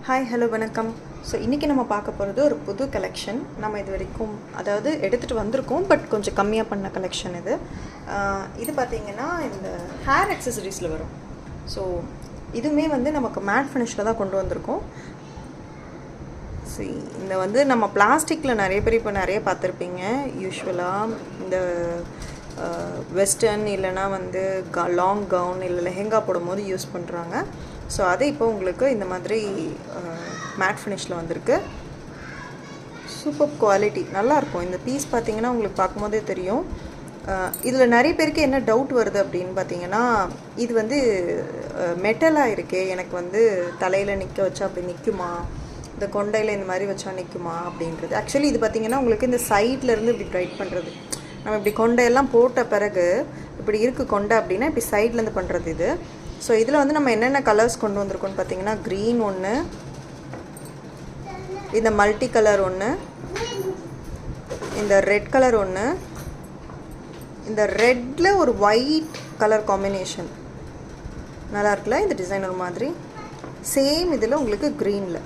Hi hello வணக்கம். So இன்றைக்கி நம்ம பார்க்க போகிறது ஒரு புது கலெக்ஷன். நம்ம இது வரைக்கும் அதாவது எடுத்துகிட்டு வந்திருக்கோம், பட் கொஞ்சம் கம்மியாக பண்ண கலெக்ஷன் இது. இது பார்த்திங்கன்னா இந்த ஹேர் அக்சசரிஸில் வரும். ஸோ இதுவுமே வந்து நமக்கு மேட் ஃபினிஷில் தான் கொண்டு வந்திருக்கோம். சரி, இந்த வந்து நம்ம பிளாஸ்டிக்கில் நிறைய பேர் இப்போ நிறைய பார்த்துருப்பீங்க. யூஸ்வலாக இந்த வெஸ்டர்ன் இல்லைனா வந்து லாங் கவுன் இல்லை லெஹெங்கா போடும்போது யூஸ் பண்ணுறாங்க. ஸோ அது இப்போ உங்களுக்கு இந்த மாதிரி மேட் ஃபினிஷில் வந்திருக்கு. சூப்பர் குவாலிட்டி, நல்லாயிருக்கும். இந்த பீஸ் பார்த்திங்கன்னா உங்களுக்கு பார்க்கும்போதே தெரியும். இதில் நிறைய பேருக்கு என்ன டவுட் வருது அப்படின்னு பார்த்தீங்கன்னா, இது வந்து மெட்டலாக இருக்கே, எனக்கு வந்து தலையில் நிற்க வச்சா அப்படி நிற்குமா, இந்த கொண்டையில் இந்த மாதிரி வச்சா நிற்குமா அப்படின்றது. ஆக்சுவலி இது பார்த்திங்கன்னா உங்களுக்கு இந்த சைட்லேருந்து இப்படி ப்ரைட் பண்ணுறது. நம்ம இப்படி கொண்டையெல்லாம் போட்ட பிறகு இப்படி இருக்குது கொண்டை அப்படின்னா இப்படி சைட்லேருந்து பண்ணுறது இது. ஸோ இதில் வந்து நம்ம என்னென்ன கலர்ஸ் கொண்டு வந்திருக்கோன்னு பார்த்தீங்கன்னா, க்ரீன் ஒன்று, இந்த மல்டி கலர் ஒன்று, இந்த ரெட் கலர் ஒன்று, இந்த ரெட்டில் ஒரு ஒயிட் கலர் காம்பினேஷன் நல்லா இருக்குல்ல. இந்த டிசைன் ஒரு மாதிரி சேம் இதில் உங்களுக்கு க்ரீனில்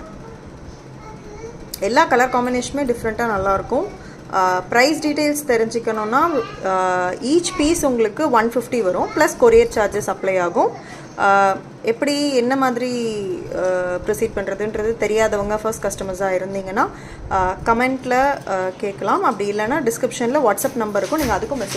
எல்லா கலர் காம்பினேஷனுமே டிஃப்ரெண்ட்டாக நல்லாயிருக்கும். ப்ரைஸ் டீட்டெயில்ஸ் தெரிஞ்சுக்கணுன்னா ஈச் பீஸ் உங்களுக்கு 150 வரும், ப்ளஸ் கொரியர் சார்ஜஸ் அப்ளை ஆகும். எப்படி என்ன மாதிரி ப்ரொசீட் பண்ணுறதுன்றது தெரியாதவங்க ஃபர்ஸ்ட் கஸ்டமர்ஸாக இருந்தீங்கன்னா கமெண்ட்டில் கேட்கலாம். அப்படி இல்லைன்னா டிஸ்கிரிப்ஷனில் வாட்ஸ்அப் நம்பர் இருக்கும், நீங்கள் அதுக்கும் மெசேஜ்